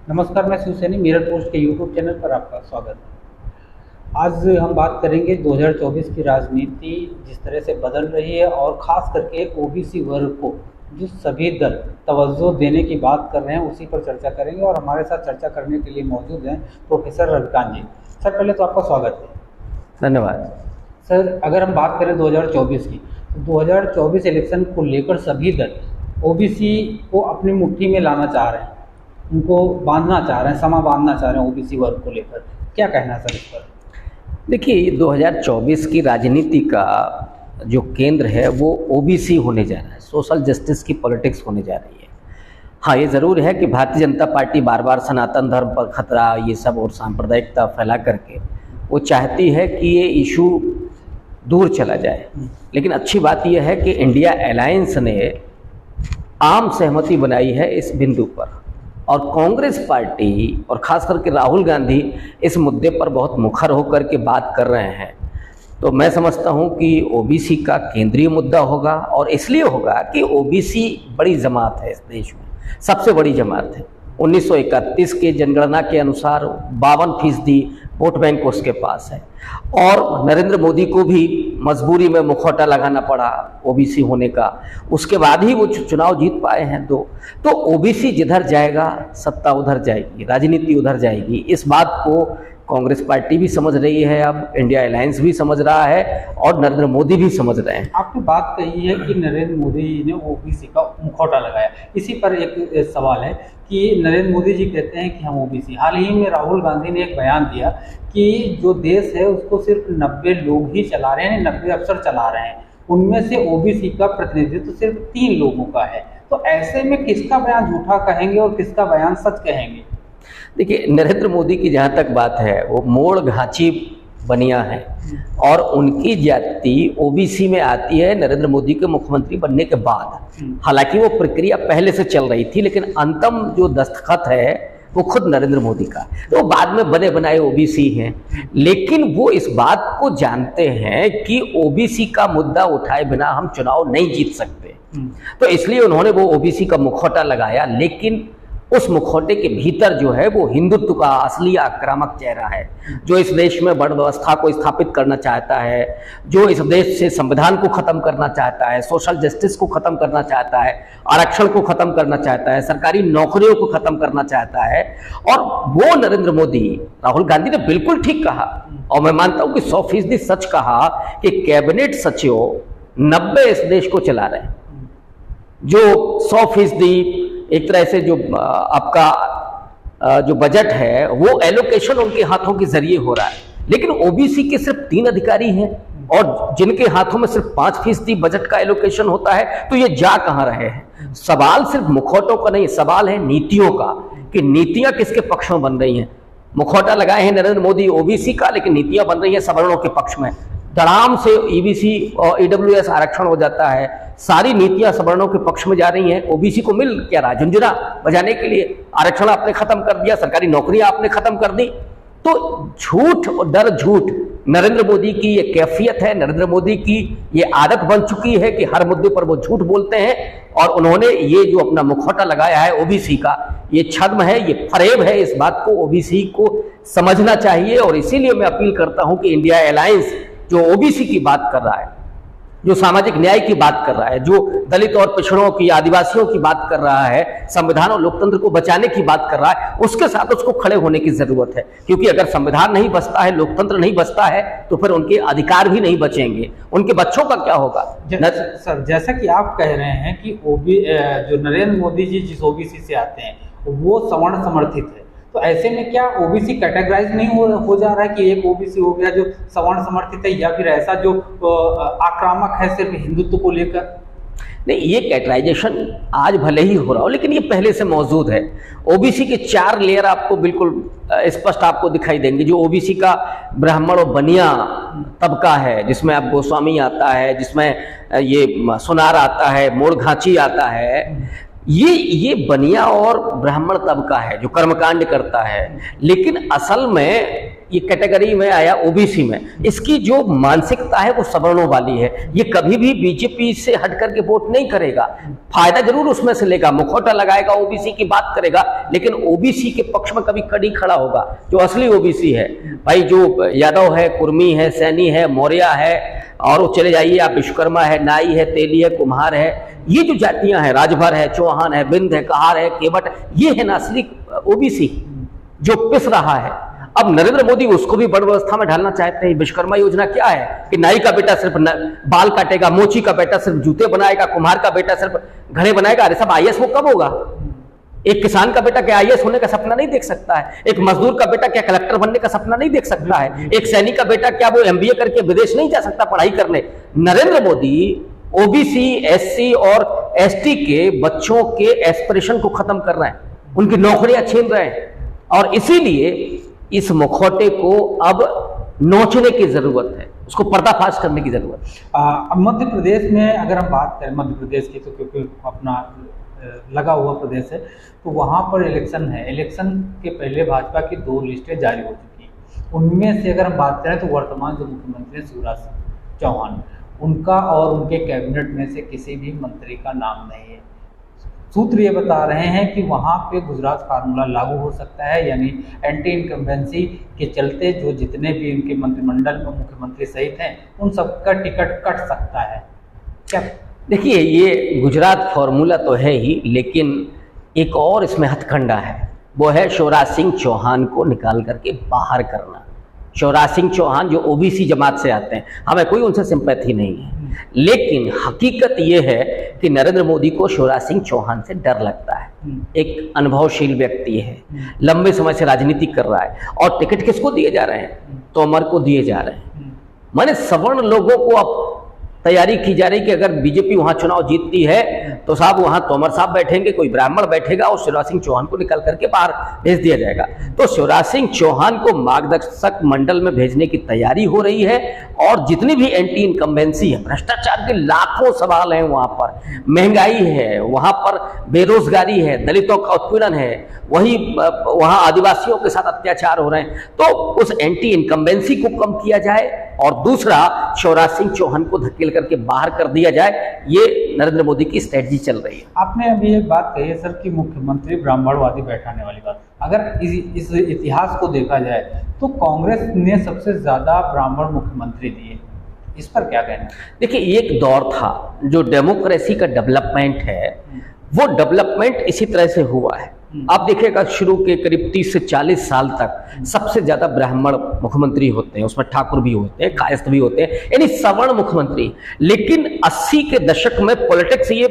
नमस्कार, मैं शिवसैनी मेरठ पोस्ट के यूट्यूब चैनल पर आपका स्वागत है। आज हम बात करेंगे 2024 की राजनीति जिस तरह से बदल रही है और ख़ास करके ओबीसी वर्ग को जो सभी दल तवज्जो देने की बात कर रहे हैं उसी पर चर्चा करेंगे। और हमारे साथ चर्चा करने के लिए मौजूद हैं प्रोफेसर रविकांत जी। सर, पहले तो आपका स्वागत है। धन्यवाद। सर, अगर हम बात करें 2024 की, तो 2024 इलेक्शन को लेकर सभी दल ओबीसी को अपनी मुट्ठी में लाना चाह रहे हैं, उनको बांधना चाह रहे हैं, समा बांधना चाह रहे हैं ओबीसी वर्ग को लेकर। क्या कहना है सर इस पर? देखिए, 2024 की राजनीति का जो केंद्र है वो ओबीसी होने जा रहा है, सोशल जस्टिस की पॉलिटिक्स होने जा रही है। हाँ, ये ज़रूर है कि भारतीय जनता पार्टी बार बार सनातन धर्म पर खतरा ये सब और सांप्रदायिकता फैला करके वो चाहती है कि ये इशू दूर चला जाए। लेकिन अच्छी बात यह है कि इंडिया अलायंस ने आम सहमति बनाई है इस बिंदु पर, और कांग्रेस पार्टी और ख़ास करके राहुल गांधी इस मुद्दे पर बहुत मुखर होकर के बात कर रहे हैं। तो मैं समझता हूं कि ओबीसी का केंद्रीय मुद्दा होगा, और इसलिए होगा कि ओबीसी बड़ी जमात है, इस देश में सबसे बड़ी जमात है। 1931 के जनगणना के अनुसार 52% वोट बैंक उसके पास है, और नरेंद्र मोदी को भी मजबूरी में मुखौटा लगाना पड़ा ओबीसी होने का। उसके बाद ही वो चुनाव जीत पाए हैं दो। तो ओबीसी जिधर जाएगा सत्ता उधर जाएगी, राजनीति उधर जाएगी। इस बात को कांग्रेस पार्टी भी समझ रही है, अब इंडिया अलायंस भी समझ रहा है, और नरेंद्र मोदी भी समझ रहे हैं। आपने बात कही है कि नरेंद्र मोदी जी ने ओबीसी का मुखौटा लगाया। इसी पर एक सवाल है कि नरेंद्र मोदी जी कहते हैं कि हम ओबीसी। हाल ही में राहुल गांधी ने एक बयान दिया कि जो देश है उसको सिर्फ 90 लोग ही चला रहे हैं, 90 अफसर चला रहे हैं, उनमें से ओबीसी का प्रतिनिधित्व सिर्फ 3 लोगों का है। तो ऐसे में किसका बयान झूठा कहेंगे और किसका बयान सच कहेंगे? देखिए, नरेंद्र मोदी की जहाँ तक बात है, वो मोड़ घाची बनिया है, और उनकी जाति ओबीसी में आती है नरेंद्र मोदी के मुख्यमंत्री बनने के बाद। हालांकि वो प्रक्रिया पहले से चल रही थी, लेकिन अंतिम जो दस्तखत है वो खुद नरेंद्र मोदी का। तो बाद में बने बनाए ओबीसी हैं, लेकिन वो इस बात को जानते हैं कि ओबीसी का मुद्दा उठाए बिना हम चुनाव नहीं जीत सकते। तो इसलिए उन्होंने वो ओबीसी का मुखौटा लगाया। लेकिन उस मुखौटे के भीतर जो है वो हिंदुत्व का असली आक्रामक चेहरा है, जो इस देश में वर्ण व्यवस्था को स्थापित करना चाहता है, जो इस देश से संविधान को खत्म करना चाहता है, सोशल जस्टिस को खत्म करना चाहता है, आरक्षण को खत्म करना चाहता है, सरकारी नौकरियों को खत्म करना चाहता है। और वो नरेंद्र मोदी, राहुल गांधी ने बिल्कुल ठीक कहा, और मैं मानता हूं कि 100% सच कहा कि कैबिनेट सचिव 90 इस देश को चला रहे हैं, जो 100% एक तरह से जो आपका जो बजट है वो एलोकेशन उनके हाथों के जरिए हो रहा है। लेकिन ओबीसी के सिर्फ 3 अधिकारी हैं, और जिनके हाथों में सिर्फ 5% बजट का एलोकेशन होता है। तो ये जा कहां रहे हैं? सवाल सिर्फ मुखौटों का नहीं, सवाल है नीतियों का, कि नीतियां किसके पक्ष में बन रही हैं। मुखौटा लगाए हैं नरेंद्र मोदी ओबीसी का, लेकिन नीतियां बन रही हैं सवर्णों के पक्ष में। धड़ाम से ईबीसी और ईडब्ल्यूएस आरक्षण हो जाता है, सारी नीतियां सवर्णों के पक्ष में जा रही हैं। ओबीसी को मिल क्या रहा? झुंझुना बजाने के लिए आरक्षण आपने खत्म कर दिया, सरकारी नौकरियां आपने खत्म कर दी। तो झूठ और दर झूठ नरेंद्र मोदी की ये कैफियत है, नरेंद्र मोदी की ये आदत बन चुकी है कि हर मुद्दे पर वो झूठ बोलते हैं। और उन्होंने ये जो अपना मुखौटा लगाया है ओबीसी का, ये छद्म है, ये फरेब है। इस बात को ओबीसी को समझना चाहिए, और इसीलिए मैं अपील करता हूं कि इंडिया अलायंस जो ओबीसी की बात कर रहा है, जो सामाजिक न्याय की बात कर रहा है, जो दलित और पिछड़ों की, आदिवासियों की बात कर रहा है, संविधान और लोकतंत्र को बचाने की बात कर रहा है, उसके साथ उसको खड़े होने की जरूरत है। क्योंकि अगर संविधान नहीं बचता है, लोकतंत्र नहीं बचता है, तो फिर उनके अधिकार भी नहीं बचेंगे, उनके बच्चों का क्या होगा? सर, जैसा कि आप कह रहे हैं कि जो नरेंद्र मोदी जी जिस ओबीसी से आते हैं वो सवर्ण समर्थित है, तो ऐसे में क्या ओबीसी कैटेगराइज नहीं हो जा रहा है कि एक ओबीसी हो गया जो सवर्ण समर्थित है, या फिर ऐसा जो आक्रामक है सिर्फ हिंदुत्व को लेकर? नहीं, ये कैटेगराइजेशन आज भले ही हो रहा हो, लेकिन ये पहले से मौजूद है। ओबीसी के 4 लेयर आपको बिल्कुल स्पष्ट आपको दिखाई देंगे। जो ओबीसी का ब्राह्मण और बनिया तबका है, जिसमें आप गोस्वामी आता है, जिसमें ये सुनार आता है, मोड़ घाची आता है, ये बनिया और ब्राह्मण तबका है जो कर्मकांड करता है। लेकिन असल में ये कैटेगरी में आया ओबीसी में, इसकी जो मानसिकता है वो सवर्णों वाली है। ये कभी भी बीजेपी से हट करके वोट नहीं करेगा, फायदा जरूर उसमें से लेगा, मुखौटा लगाएगा, ओबीसी की बात करेगा, लेकिन ओबीसी के पक्ष में कभी कड़ी खड़ा होगा। जो असली ओबीसी है भाई, जो यादव है, कुर्मी है, सैनी है, मौर्य है, और वो चले जाइए आप, विश्वकर्मा है, नाई है, तेली है, कुम्हार है, ये जो जातियां हैं, राजभर है, चौहान है, बिंद है, कहार है, केवट, ये है ना असली ओबीसी जो पिस रहा है। अब नरेंद्र मोदी उसको भी बड़ व्यवस्था में ढालना चाहते हैं। विश्वकर्मा योजना क्या है कि नाई का बेटा सिर्फ बाल काटेगा, मोची का बेटा सिर्फ जूते बनाएगा, कुम्हार का बेटा सिर्फ घड़े बनाएगा। अरे सब आईएएस वो कब होगा? एक किसान का बेटा क्या आईएएस होने का सपना नहीं देख सकता है? एक मजदूर का बेटा क्या कलेक्टर बनने का सपना नहीं देख सकता है? एक सैनिक का बेटा क्या वो एमबीए करके विदेश नहीं जा सकता पढ़ाई करने? नरेंद्र मोदी ओबीसी, एससी और एसटी के बच्चों के एस्पिरेशन को खत्म कर रहे हैं, उनकी नौकरियां छीन रहे हैं, और इसीलिए इस मुखौटे को अब नोचने की जरूरत है, उसको पर्दाफाश करने की जरूरत है। मध्य प्रदेश में अगर हम बात करें, मध्य प्रदेश की, तो क्योंकि अपना लगा हुआ प्रदेश है, तो वहाँ पर इलेक्शन है। इलेक्शन के पहले भाजपा की 2 लिस्टें जारी हो चुकी, उनमें से अगर हम बात करें तो वर्तमान जो मुख्यमंत्री हैं शिवराज सिंह चौहान, उनका और उनके कैबिनेट में से किसी भी मंत्री का नाम नहीं है। सूत्र ये बता रहे हैं कि वहाँ पे गुजरात फार्मूला लागू हो सकता है, यानी एंटी इनकम्बेंसी के चलते जो जितने भी उनके मंत्रिमंडल में मुख्यमंत्री सहित हैं उन सबका टिकट कट सकता है। क्या देखिए, ये गुजरात फॉर्मूला तो है ही, लेकिन एक और इसमें हथकंडा है, वो है शिवराज सिंह चौहान को निकाल करके बाहर करना। शिवराज सिंह चौहान जो ओबीसी जमात से आते हैं, हमें कोई उनसे सिंपैथी नहीं है, लेकिन हकीकत ये है कि नरेंद्र मोदी को शिवराज सिंह चौहान से डर लगता है। एक अनुभवशील व्यक्ति है, लंबे समय से राजनीति कर रहा है, और टिकट किसको दिए जा रहे हैं? तोमर को दिए जा रहे हैं। माने सवर्ण लोगों को अब तैयारी की जा रही कि अगर बीजेपी वहां चुनाव जीतती है तो साहब वहां तोमर साहब बैठेंगे, कोई ब्राह्मण बैठेगा, और शिवराज सिंह चौहान को निकल करके बाहर भेज दिया जाएगा। तो शिवराज सिंह चौहान को मार्गदर्शक मंडल में भेजने की तैयारी हो रही है, और जितनी भी एंटी इनकम्बेंसी है, भ्रष्टाचार के लाखों सवाल हैं वहां पर, महंगाई है वहां पर, बेरोजगारी है, दलितों का उत्पीड़न है, वही वहां आदिवासियों के साथ अत्याचार हो रहे हैं, तो उस एंटी इनकम्बेंसी को कम किया जाए, और दूसरा शिवराज सिंह चौहान को धकेल करके बाहर कर दिया जाए। ये नरेंद्र मोदी की स्ट्रेटजी चल रही है। आपने अभी एक बात कही है सर कि मुख्यमंत्री ब्राह्मणवादी बैठाने वाली बात, अगर इस इतिहास को देखा जाए तो कांग्रेस ने सबसे ज्यादा ब्राह्मण मुख्यमंत्री दिए, इस पर क्या कहना है? देखिए, एक दौर था जो डेमोक्रेसी का डेवलपमेंट है, वो डेवलपमेंट इसी तरह से हुआ है। आप देखिएगा शुरू के करीब 30 से 40 साल तक सबसे ज्यादा ब्राह्मण मुख्यमंत्री होते हैं, उसमें ठाकुर भी होते हैं, कायस्थ भी होते हैं, यानी सवर्ण मुख्यमंत्री। लेकिन 80 के दशक में पॉलिटिक्स ये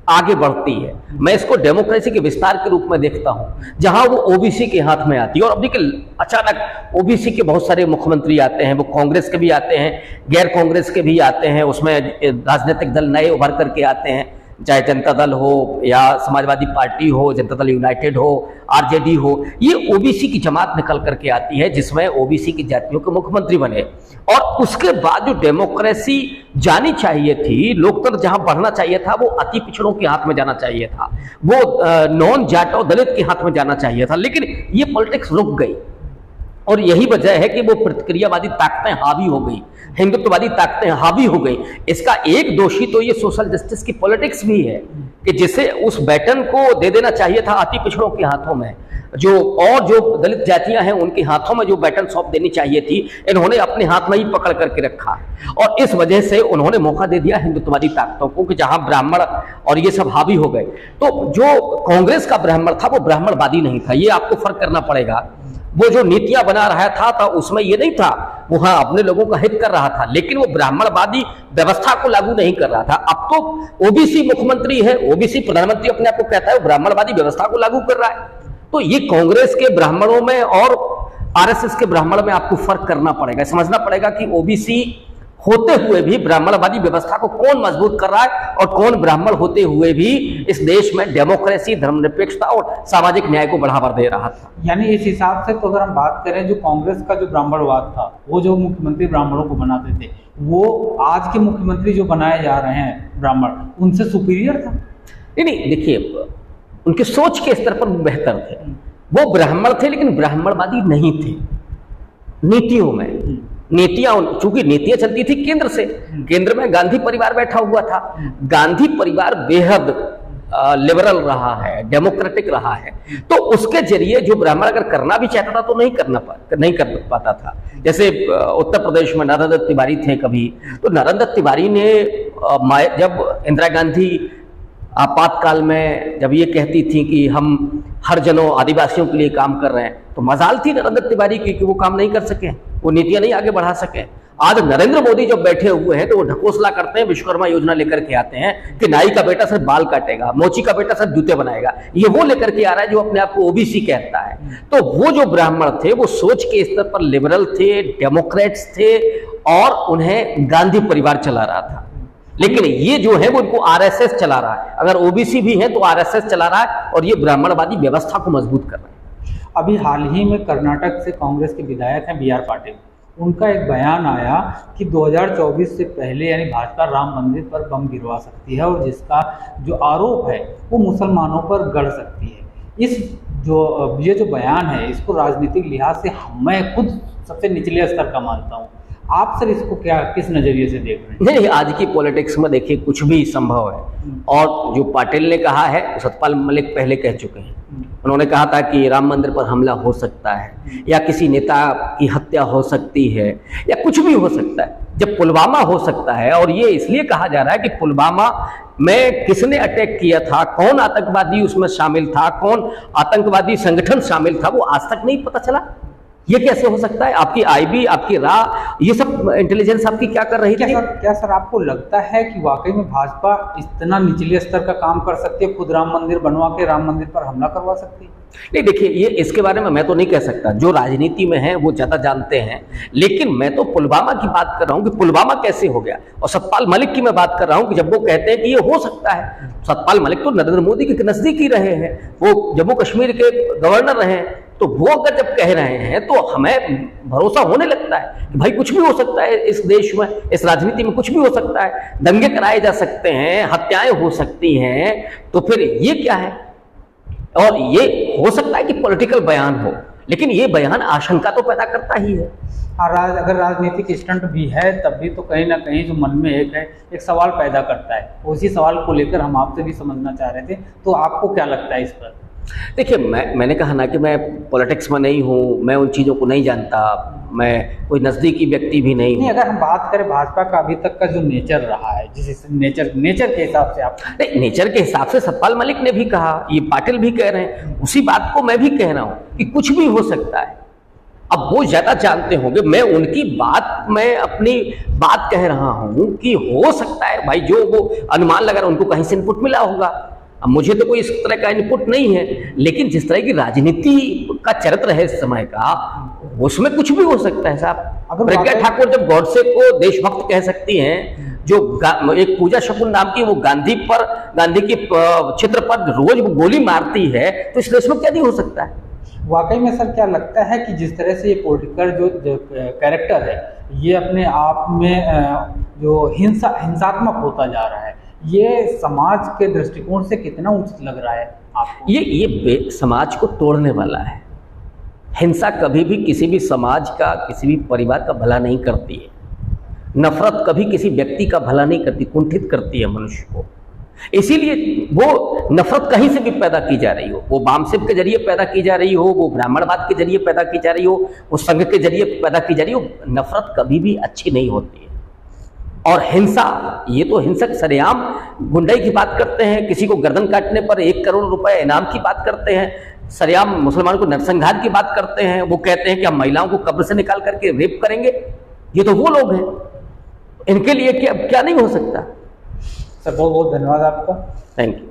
आगे बढ़ती है। मैं इसको डेमोक्रेसी के विस्तार के रूप में देखता हूं, जहां वो ओबीसी के हाथ में आती है। और अब देखिए, अचानक ओबीसी के बहुत सारे मुख्यमंत्री आते हैं, वो कांग्रेस के भी आते हैं, गैर कांग्रेस के भी आते हैं, उसमें राजनीतिक दल नए उभर करके आते हैं, चाहे जनता दल हो या समाजवादी पार्टी हो, जनता दल यूनाइटेड हो, आरजेडी हो, ये ओबीसी की जमात निकल करके आती है, जिसमें ओबीसी की जातियों के मुख्यमंत्री बने। और उसके बाद जो डेमोक्रेसी जानी चाहिए थी, लोकतंत्र जहां बढ़ना चाहिए था, वो अति पिछड़ों के हाथ में जाना चाहिए था, वो नॉन जाट और दलित के हाथ में जाना चाहिए था, लेकिन ये पॉलिटिक्स रुक गई। और यही वजह है कि वो प्रतिक्रियावादी ताकतें हावी हो गई, हिंदुत्ववादी ताकतें हावी हो गई। इसका एक दोषी तो ये सोशल जस्टिस की पॉलिटिक्स भी है कि जिसे उस बैटन को दे देना चाहिए था अति पिछड़ों के हाथों में, जो दलित जातियां हैं उनके हाथों में जो बैटन सौंप देनी चाहिए थी, इन्होंने अपने हाथ में ही पकड़ करके रखा, और इस वजह से उन्होंने मौका दे दिया हिंदुत्ववादी ताकतों को कि जहां ब्राह्मण और ये सब हावी हो गए। तो जो कांग्रेस का ब्राह्मण था वो ब्राह्मणवादी नहीं था, ये आपको फर्क करना पड़ेगा। वो जो नीतियां बना रहा था उसमें ये नहीं था, वो हाँ अपने लोगों का हित कर रहा था, लेकिन वो ब्राह्मणवादी व्यवस्था को लागू नहीं कर रहा था। अब तो ओबीसी मुख्यमंत्री है, ओबीसी प्रधानमंत्री अपने आप को कहता है, वो ब्राह्मणवादी व्यवस्था को लागू कर रहा है। तो ये कांग्रेस के ब्राह्मणों में और आरएसएस के ब्राह्मण में आपको फर्क करना पड़ेगा, समझना पड़ेगा कि ओबीसी होते हुए भी ब्राह्मणवादी व्यवस्था को कौन मजबूत कर रहा है, और कौन ब्राह्मण होते हुए भी इस देश में डेमोक्रेसी, धर्मनिरपेक्षता और सामाजिक न्याय को बढ़ावा दे रहा था। यानी इस हिसाब से तो अगर हम बात करें, जो कांग्रेस का जो ब्राह्मणवाद था, वो जो मुख्यमंत्री ब्राह्मणों को बनाते थे, वो आज के मुख्यमंत्री जो बनाए जा रहे हैं ब्राह्मण, उनसे सुपीरियर था? नहीं, देखिए, उनके सोच के स्तर पर बेहतर थे। वो ब्राह्मण थे लेकिन ब्राह्मणवादी नहीं थे। नीतियों में। नीतियां, चूंकि नीतियां चलती थी केंद्र से, केंद्र में गांधी परिवार बैठा हुआ था। गांधी परिवार बेहद लिबरल रहा है, डेमोक्रेटिक रहा है, तो उसके जरिए जो ब्राह्मण अगर करना भी चाहता था तो नहीं कर पाता था। जैसे उत्तर प्रदेश में नरेंद्र दत्त तिवारी थे कभी, तो नरेंद्र दत्त तिवारी ने जब इंदिरा गांधी आपातकाल में जब ये कहती थी कि हम हर जनों आदिवासियों के लिए काम कर रहे हैं, तो मजाल थी नरेंद्र दत्त तिवारी की कि वो काम नहीं कर सके, वो नीतियां नहीं आगे बढ़ा सके। आज नरेंद्र मोदी जब बैठे हुए हैं तो वो ढकोसला करते हैं, विश्वकर्मा योजना लेकर के आते हैं कि नाई का बेटा सिर्फ बाल काटेगा, मोची का बेटा सिर्फ जूते बनाएगा, ये वो लेकर के आ रहा है जो अपने आप को ओबीसी कहता है। तो वो जो ब्राह्मण थे वो सोच के स्तर पर लिबरल थे, डेमोक्रेट्स थे, और उन्हें गांधी परिवार चला रहा था। लेकिन ये जो है वो इनको आरएसएस चला रहा है, अगर ओबीसी भी है तो आरएसएस चला रहा है, और ये ब्राह्मणवादी व्यवस्था को मजबूत कर रहा है। अभी हाल ही में कर्नाटक से कांग्रेस के विधायक हैं बी आर पाटिल, उनका एक बयान आया कि 2024 से पहले यानी भाजपा राम मंदिर पर बम गिरवा सकती है, और जिसका जो आरोप है वो मुसलमानों पर गढ़ सकती है। ये जो बयान है इसको राजनीतिक लिहाज से मैं खुद सबसे निचले स्तर का मानता हूँ। आप सर इसको किस नजरिए से देख रहे हैं? नहीं, आज की पॉलिटिक्स में देखिए कुछ भी संभव है, और जो पाटिल ने कहा है सतपाल मलिक पहले कह चुके हैं। उन्होंने कहा था कि राम मंदिर पर हमला हो सकता है, या किसी नेता की हत्या हो सकती है, या कुछ भी हो सकता है। जब पुलवामा हो सकता है, और ये इसलिए कहा जा रहा है कि पुलवामा में किसने अटैक किया था, कौन आतंकवादी उसमें शामिल था, कौन आतंकवादी संगठन शामिल था, वो आज तक नहीं पता चला। ये कैसे हो सकता है? आपकी आईबी, आपकी ये सब इंटेलिजेंस आपकी क्या कर रही थी? क्या सर आपको लगता है कि वाकई में भाजपा इतना निचले स्तर का काम कर सकती है, खुद राम मंदिर बनवा के राम मंदिर पर हमला करवा सकती है? नहीं, देखिए, ये इसके बारे में मैं तो नहीं कह सकता, जो राजनीति में है वो ज्यादा जानते हैं। लेकिन मैं तो पुलवामा की बात कर रहा हूं कि पुलवामा कैसे हो गया, और सतपाल मलिक की मैं बात कर रहा हूं कि जब वो कहते हैं कि ये हो सकता है। सतपाल मलिक तो नरेंद्र मोदी के नजदीक ही रहे हैं, वो जम्मू कश्मीर के गवर्नर रहे हैं, तो वो अगर जब कह रहे हैं तो हमें भरोसा होने लगता है कि भाई कुछ भी हो सकता है इस देश में, इस राजनीति में कुछ भी हो सकता है, दंगे कराए जा सकते हैं, हत्याएं हो सकती हैं। तो फिर ये क्या है? और ये हो सकता है कि पॉलिटिकल बयान हो, लेकिन ये बयान आशंका तो पैदा करता ही है। अगर राजनीतिक स्टंट भी है तब भी तो कहीं ना कहीं जो मन में एक सवाल पैदा करता है। उसी सवाल को लेकर हम आपसे भी समझना चाह रहे थे, तो आपको क्या लगता है इस पर? देखिए, मैंने कहा ना कि मैं पॉलिटिक्स में नहीं हूँ, मैं उन चीज़ों को नहीं जानता, मैं कोई नज़दीकी व्यक्ति भी नहीं हूँ। अगर हम बात करें भाजपा का अभी तक का जो नेचर रहा है, जिस नेचर के हिसाब से आप नहीं, नेचर के हिसाब से सतपाल मलिक ने भी कहा, ये पाटिल भी कह रहे हैं, उसी बात को मैं भी कह रहा हूँ कि कुछ भी हो सकता है। अब वो ज़्यादा जानते होंगे, मैं उनकी बात, मैं अपनी बात कह रहा हूँ कि हो सकता है भाई, जो वो अनुमान लगा रहा, उनको कहीं से इनपुट मिला होगा। अब मुझे तो कोई इस तरह का इनपुट नहीं है, लेकिन जिस तरह की राजनीति का चरित्र है इस समय का, उसमें कुछ भी हो सकता है साहब। प्रज्ञा ठाकुर जब गॉडसे को देशभक्त कह सकती हैं, जो एक पूजा शकुन नाम की वो गांधी के चित्र पर रोज वो गोली मारती है, तो इस देश में क्या नहीं हो सकता है? वाकई में सर क्या लगता है कि जिस तरह से ये पॉलिटिकल जो कैरेक्टर है, ये अपने आप में जो हिंसात्मक होता जा रहा है, ये समाज के दृष्टिकोण से कितना उचित लग रहा है आपको? ये समाज को तोड़ने वाला है। हिंसा कभी भी किसी भी समाज का, किसी भी परिवार का भला नहीं करती है। नफरत कभी किसी व्यक्ति का भला नहीं करती, कुंठित करती है मनुष्य को। इसीलिए वो नफरत कहीं से भी पैदा की जा रही हो, वो वामसिप के जरिए पैदा की जा रही हो, वो ब्राह्मणवाद के जरिए पैदा की जा रही हो, वो संघ के जरिए पैदा की जा रही हो, नफरत कभी भी अच्छी नहीं होती है। और हिंसा, ये तो हिंसक सरेआम गुंडाई की बात करते हैं, किसी को गर्दन काटने पर 1 करोड़ रुपए इनाम की बात करते हैं, सरेआम मुसलमानों को नरसंहार की बात करते हैं, वो कहते हैं कि हम महिलाओं को कब्र से निकाल करके रेप करेंगे। ये तो वो लोग हैं, इनके लिए क्या नहीं हो सकता। सर बहुत बहुत धन्यवाद आपका। Thank you.